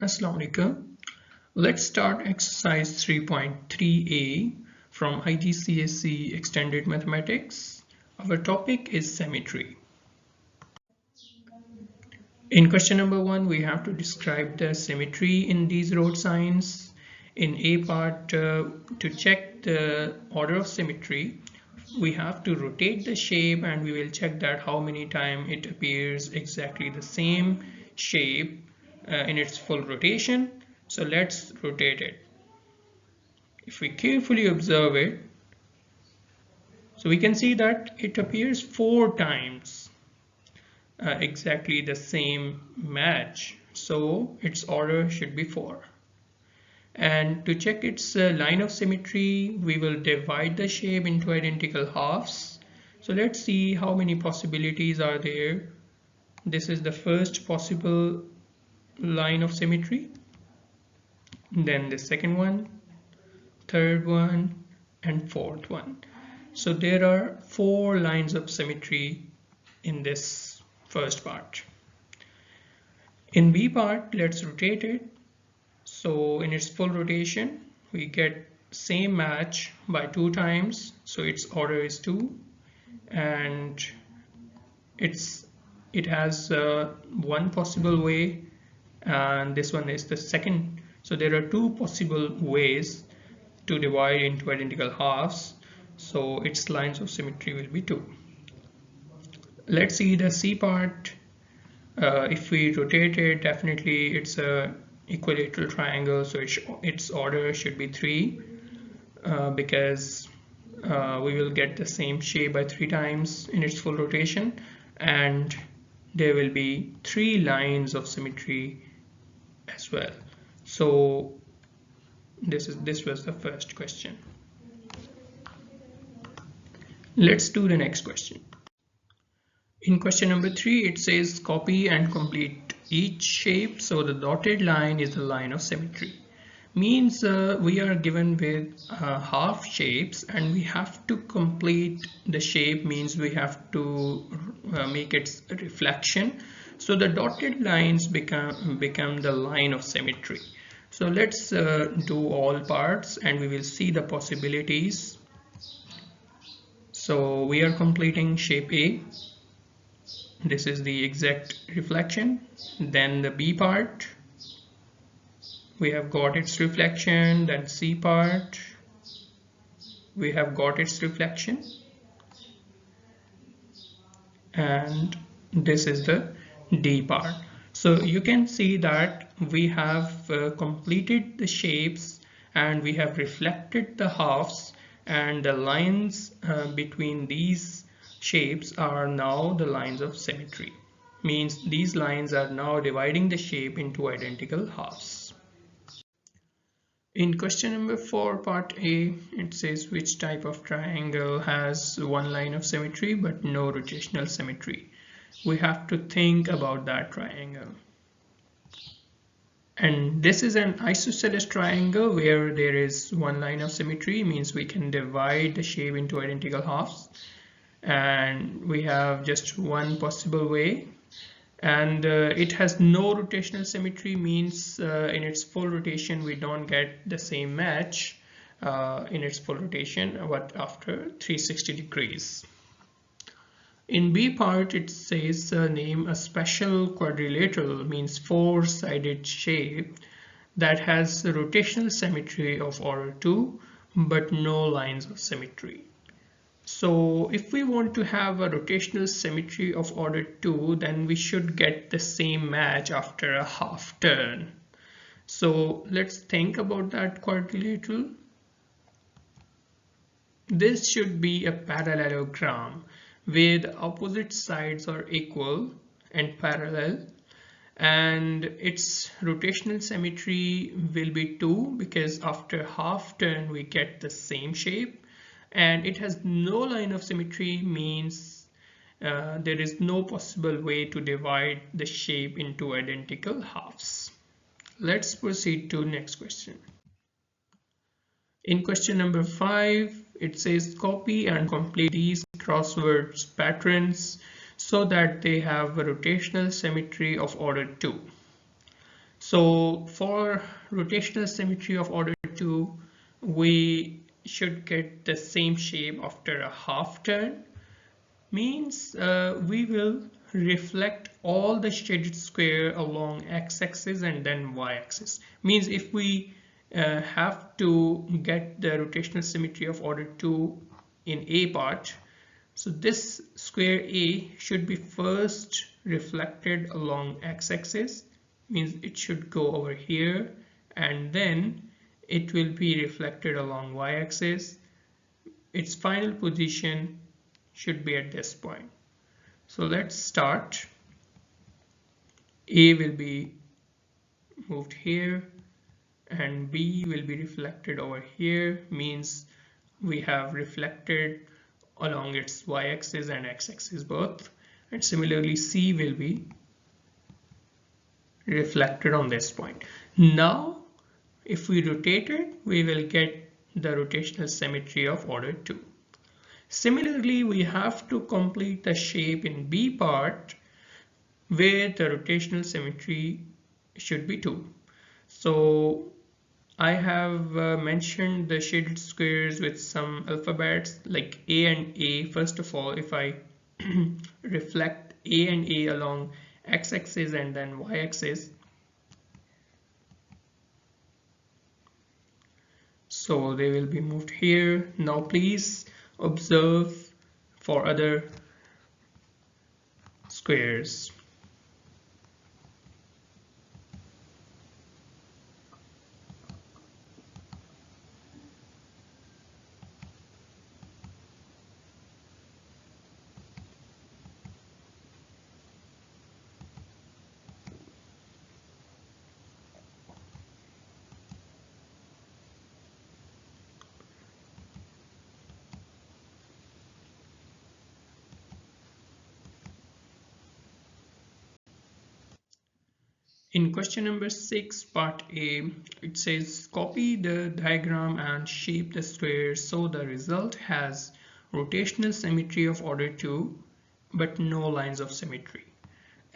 Assalamu alaikum. Let's start exercise 3.3a from IGCSE Extended Mathematics. Our topic is symmetry. In question number 1, we have to describe the symmetry in these road signs. In A part, to check the order of symmetry, we have to rotate the shape and we will check that how many times it appears exactly the same shape in its full rotation. So let's rotate it. If we carefully observe it, so we can see that it appears 4 times exactly the same match. So its order should be 4. And to check its line of symmetry, we will divide the shape into identical halves. So let's see how many possibilities are there. This is the first possible line of symmetry. Then the second one, third one, and fourth one. So there are 4 lines of symmetry in this first part. In B part, let's rotate it. So in its full rotation, we get same match by 2 times. So its order is 2, and it has one possible way, and this one is the second. So there are 2 possible ways to divide into identical halves. So its lines of symmetry will be 2. Let's see the C part. If we rotate it, definitely it's a equilateral triangle, so its order should be 3 because we will get the same shape by 3 times in its full rotation, and there will be 3 lines of symmetry as well. So this was the first question. Let's do the next question. In question number 3, it says copy and complete each shape. So the dotted line is the line of symmetry. Means we are given with half shapes and we have to complete the shape, means we have to make its reflection. So the dotted lines become the line of symmetry. So let's do all parts and we will see the possibilities. So we are completing shape A. This is the exact reflection. Then the B part, we have got its reflection. Then C part, we have got its reflection. And this is the D part. So you can see that we have completed the shapes and we have reflected the halves, and the lines between these shapes are now the lines of symmetry. Means these lines are now dividing the shape into identical halves. In question number 4 part A, it says which type of triangle has one line of symmetry but no rotational symmetry. We have to think about that triangle. And this is an isosceles triangle where there is one line of symmetry, means we can divide the shape into identical halves, and we have just one possible way. And it has no rotational symmetry, means in its full rotation we don't get the same match in its full rotation but after 360 degrees. In B part, it says name a special quadrilateral, means 4-sided shape that has the rotational symmetry of order 2 but no lines of symmetry. So if we want to have a rotational symmetry of order 2, then we should get the same match after a half turn. So let's think about that quadrilateral. This should be a parallelogram where the opposite sides are equal and parallel, and its rotational symmetry will be 2 because after half turn we get the same shape, and it has no line of symmetry, means there is no possible way to divide the shape into identical halves. Let's proceed to next question. In question number 5, it says copy and complete these crosswords patterns so that they have a rotational symmetry of order 2. So for rotational symmetry of order 2, we should get the same shape after a half turn. Means we will reflect all the shaded square along x-axis and then y-axis. Means if we have to get the rotational symmetry of order 2 in A part, so this square A should be first reflected along x-axis, means it should go over here, and then it will be reflected along y-axis. Its final position should be at this point. So let's start. A will be moved here and B will be reflected over here, means we have reflected along its y-axis and x-axis both, and similarly C will be reflected on this point. Now if we rotate it, we will get the rotational symmetry of order 2. Similarly, we have to complete the shape in B part where the rotational symmetry should be 2. So I have mentioned the shaded squares with some alphabets like A and A. First of all, if I reflect A and A along x-axis and then y-axis, so they will be moved here. Now please observe for other squares. In question number 6, part A, it says copy the diagram and shape the square so the result has rotational symmetry of order 2 but no lines of symmetry.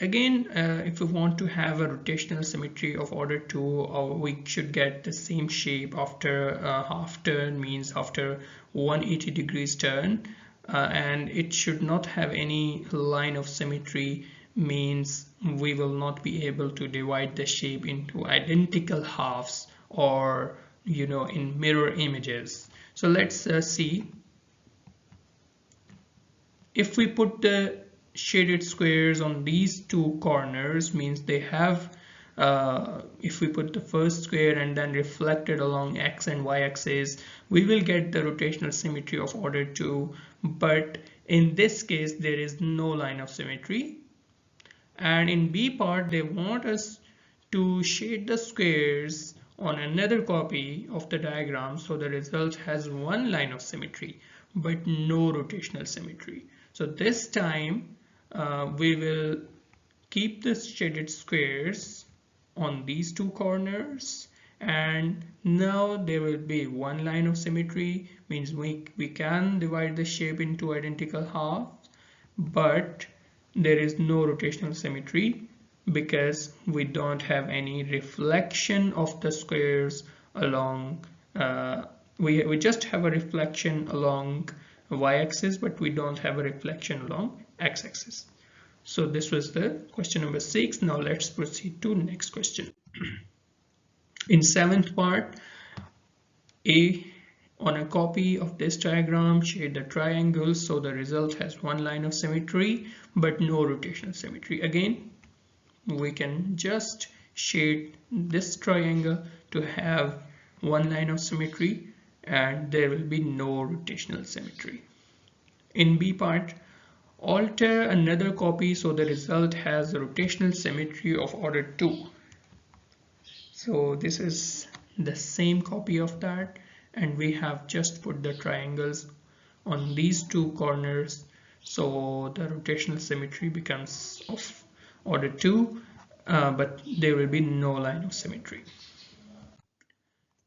Again, if we want to have a rotational symmetry of order 2, we should get the same shape after a half turn, means after 180 degrees turn, and it should not have any line of symmetry, means we will not be able to divide the shape into identical halves or in mirror images. So let's see. If we put the shaded squares on these two corners, means they have if we put the first square and then reflect it along x and y axis, we will get the rotational symmetry of order 2, but in this case there is no line of symmetry. And in B part, they want us to shade the squares on another copy of the diagram, so the result has one line of symmetry but no rotational symmetry. So this time we will keep the shaded squares on these two corners, and now there will be one line of symmetry, means we can divide the shape into identical halves, but there is no rotational symmetry because we don't have any reflection of the squares along we just have a reflection along y-axis, but we don't have a reflection along x-axis. So this was the question number 6. Now let's proceed to next question. In 7th part, A, on a copy of this diagram, shade the triangle so the result has one line of symmetry but no rotational symmetry. Again, we can just shade this triangle to have one line of symmetry and there will be no rotational symmetry. In B part, alter another copy so the result has a rotational symmetry of order 2. So this is the same copy of that, and we have just put the triangles on these two corners, so the rotational symmetry becomes of order 2, but there will be no line of symmetry.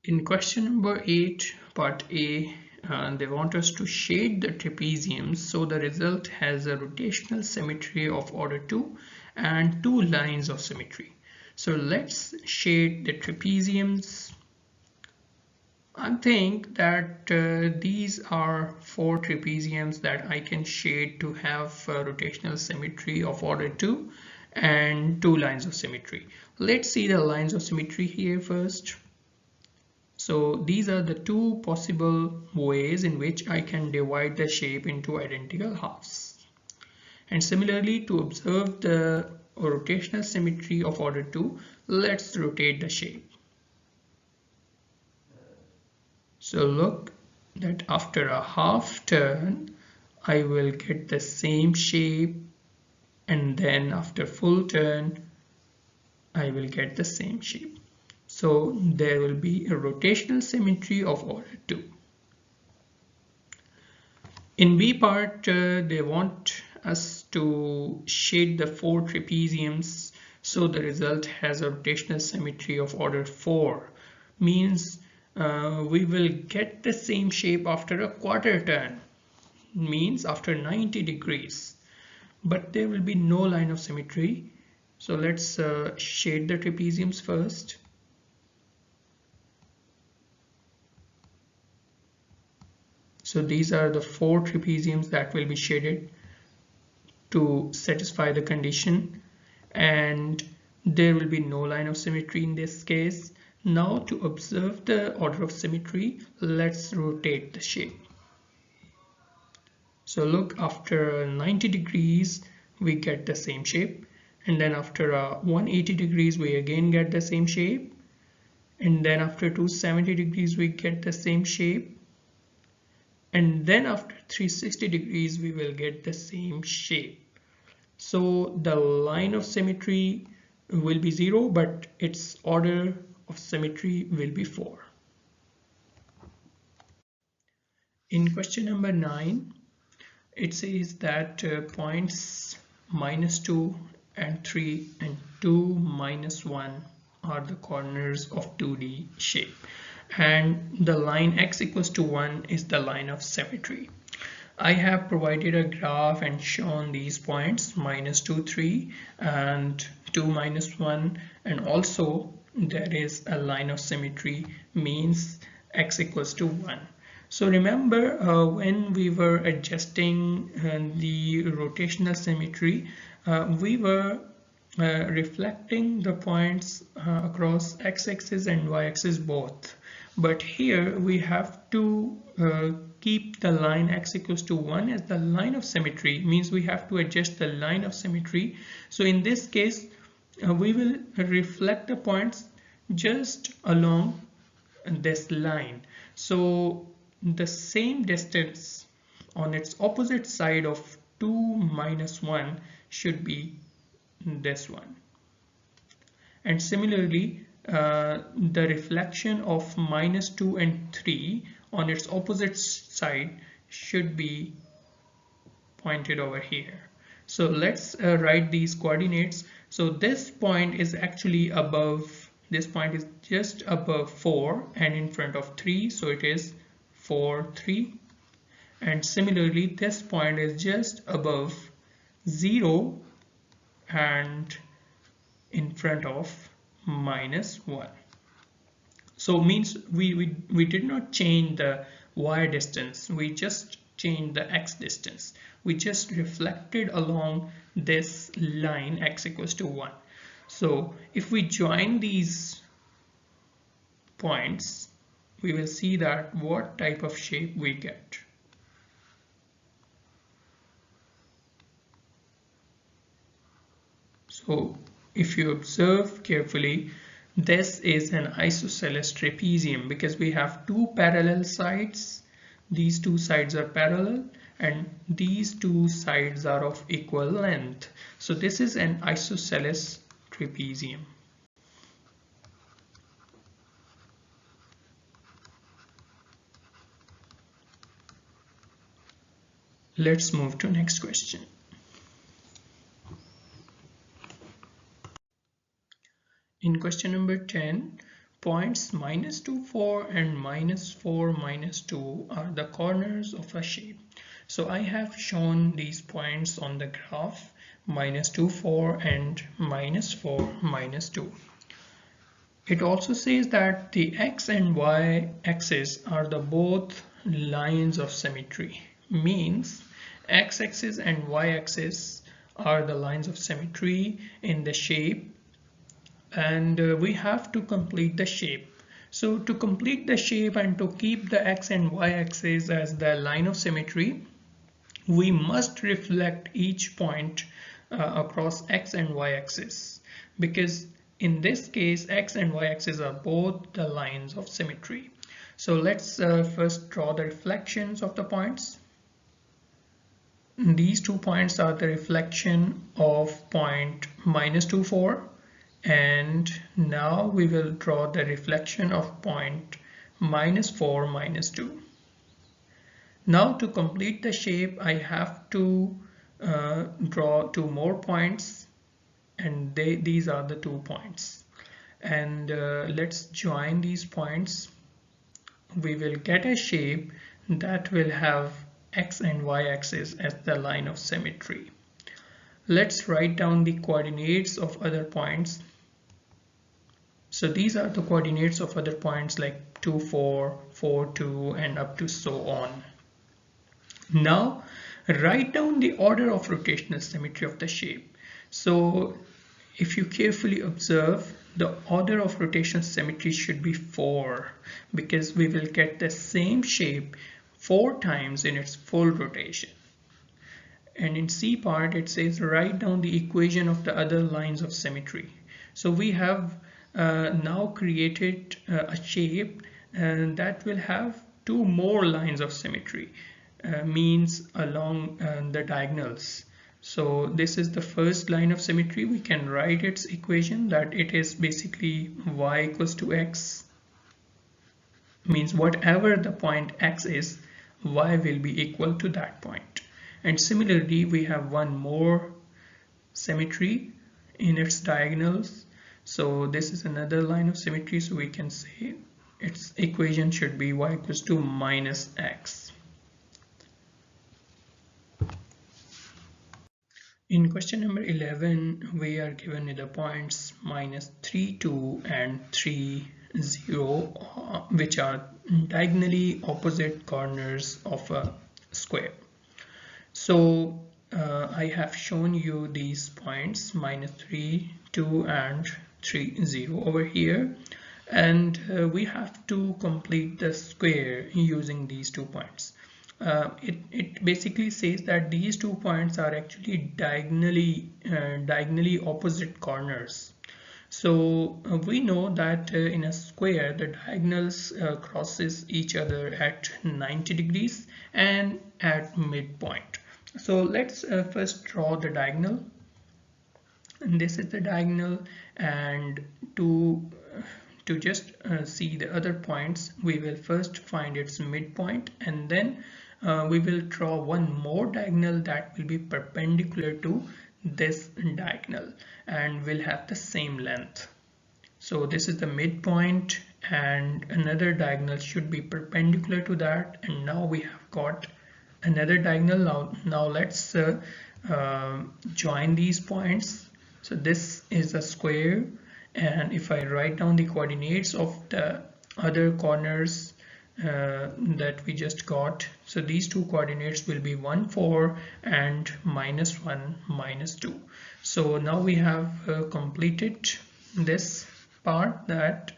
In question number 8, part A, they want us to shade the trapezium so the result has a rotational symmetry of order 2 and two lines of symmetry. So let's shade the trapeziums. I think that these are 4 trapeziums that I can shade to have rotational symmetry of order 2 and 2 lines of symmetry. Let's see the lines of symmetry here first. So these are the 2 possible ways in which I can divide the shape into identical halves. And similarly, to observe the rotational symmetry of order 2, let's rotate the shape. So look that after a half turn, I will get the same shape, and then after full turn, I will get the same shape. So there will be a rotational symmetry of order 2. In B part, they want us to shade the 4 trapeziums, so the result has a rotational symmetry of order 4. Means we will get the same shape after a quarter turn, means after 90 degrees, but there will be no line of symmetry. So let's shade the trapeziums first. So these are the 4 trapeziums that will be shaded to satisfy the condition, and there will be no line of symmetry in this case. Now to observe the order of symmetry, let's rotate the shape. So look, after 90 degrees we get the same shape, and then after 180 degrees we again get the same shape, and then after 270 degrees we get the same shape, and then after 360 degrees we will get the same shape. So the line of symmetry will be 0, but its order of symmetry will be 4. In question number 9, it says that points -2 and 3 and 2, -1 are the corners of 2D shape, and the line x equals to 1 is the line of symmetry. I have provided a graph and shown these points -2, 3 and 2, -1, and also there is a line of symmetry, means x equals to 1. So remember when we were adjusting the rotational symmetry, we were reflecting the points across x-axis and y-axis both. But here we have to keep the line x equals to 1 as the line of symmetry, means we have to adjust the line of symmetry. So in this case, we will reflect the points just along this line. So the same distance on its opposite side of 2, -1 should be this one. And similarly, the reflection of -2 and 3 on its opposite side should be pointed over here. So let's write these coordinates. So this point is actually above, this point is just above 4 and in front of 3, so it is 4, 3. And similarly, this point is just above 0 and in front of -1. So means we did not change the y distance, we just changed the x distance. We just reflected along this line x equals to 1. So if we join these points, we will see that what type of shape we get. So if you observe carefully, this is an isosceles trapezium because we have 2 parallel sides. These 2 sides are parallel and these 2 sides are of equal length. So this is an isosceles trapezium. Let's move to next question. In question number 10, points -2, 4 and -4, -2 are the corners of a shape. So I have shown these points on the graph, -2, 4 and -4, -2. It also says that the x and y axis are the both lines of symmetry. Means x-axis and y-axis are the lines of symmetry in the shape, and we have to complete the shape. So to complete the shape and to keep the x and y axis as the line of symmetry, we must reflect each point across x and y axis, because in this case x and y axis are both the lines of symmetry. So let's first draw the reflections of the points. These 2 points are the reflection of point -2, 4, and now we will draw the reflection of point -4, -2. Now to complete the shape, I have to draw 2 more points, and these are the 2 points. And let's join these points. We will get a shape that will have x and y axis as the line of symmetry. Let's write down the coordinates of other points. So these are the coordinates of other points like 2, 4, 4, 2, and up to so on. Now write down the order of rotational symmetry of the shape. So if you carefully observe, the order of rotational symmetry should be 4, because we will get the same shape 4 times in its full rotation. And in C part it says write down the equation of the other lines of symmetry. So we have now created a shape that will have 2 more lines of symmetry, means along the diagonals. So this is the first line of symmetry. We can write its equation that it is basically y equals to x, means whatever the point x is, y will be equal to that point. And similarly we have one more symmetry in its diagonals. So this is another line of symmetry, so we can say its equation should be y equals to -x. In question number 11, we are given the points -3, 2 and 3, 0, which are diagonally opposite corners of a square. So I have shown you these points -3, 2 and 3, 0 over here, and we have to complete the square using these 2 points. It basically says that these 2 points are actually diagonally opposite corners. So we know that in a square the diagonals crosses each other at 90 degrees and at midpoint. So let's first draw the diagonal, and this is the diagonal, and to just see the other points, we will first find its midpoint, and then we will draw one more diagonal that will be perpendicular to this diagonal and will have the same length. So this is the midpoint, and another diagonal should be perpendicular to that, and now we have got another diagonal. Now let's join these points. So this is a square, and if I write down the coordinates of the other corners that we just got, so these 2 coordinates will be 1, 4 and -1, -2. So now we have completed this part, that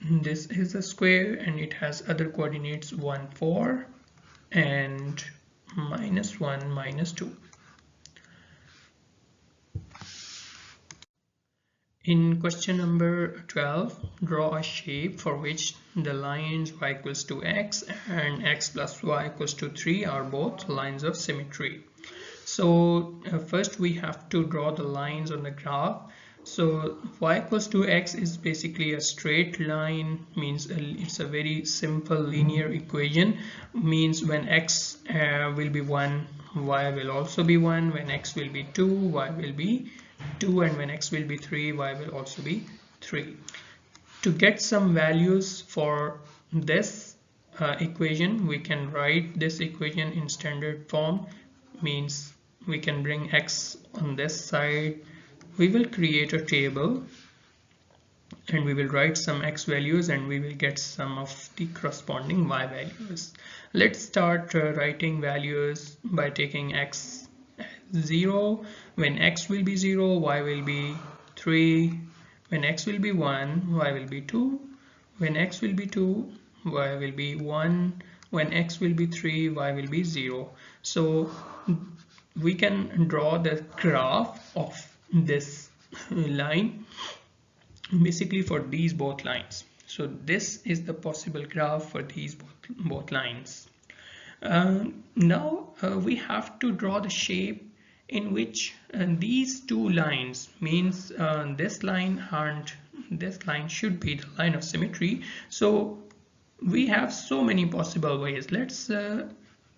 this is a square and it has other coordinates 1, 4 and -1, -2. In question number 12, draw a shape for which the lines y equals to x and x plus y equals to 3 are both lines of symmetry. So first we have to draw the lines on the graph. So y equals to x is basically a straight line, means it's a very simple linear equation, means when x will be 1, y will also be 1, when x will be 2, y will be 2, and when x will be 3, y will also be 3. To get some values for this equation, we can write this equation in standard form, means we can bring x on this side. We will create a table, and we will write some x values and we will get some of the corresponding y values. Let's start writing values by taking x 0. When x will be 0, y will be 3. When x will be 1, y will be 2. When x will be 2, y will be 1. When x will be 3, y will be 0. So we can draw the graph of this line basically for these both lines. So this is the possible graph for these both lines. Now we have to draw the shape in which these two lines, means this line and this line should be the line of symmetry. So we have so many possible ways. Let's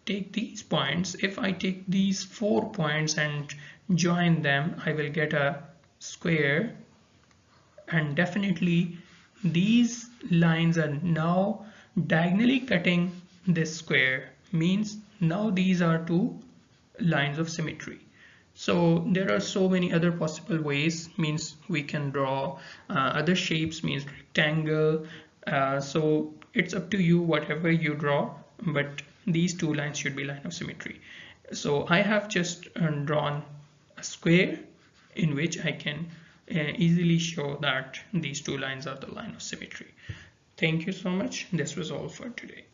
take these points. If I take these 4 points and join them, I will get a square, and definitely these lines are now diagonally cutting this square, means now these are two lines of symmetry. So there are so many other possible ways, means we can draw other shapes, means rectangle. So it's up to you whatever you draw, but these two lines should be line of symmetry. So I have just drawn a square in which I can easily show that these two lines are the line of symmetry. Thank you so much. This was all for today.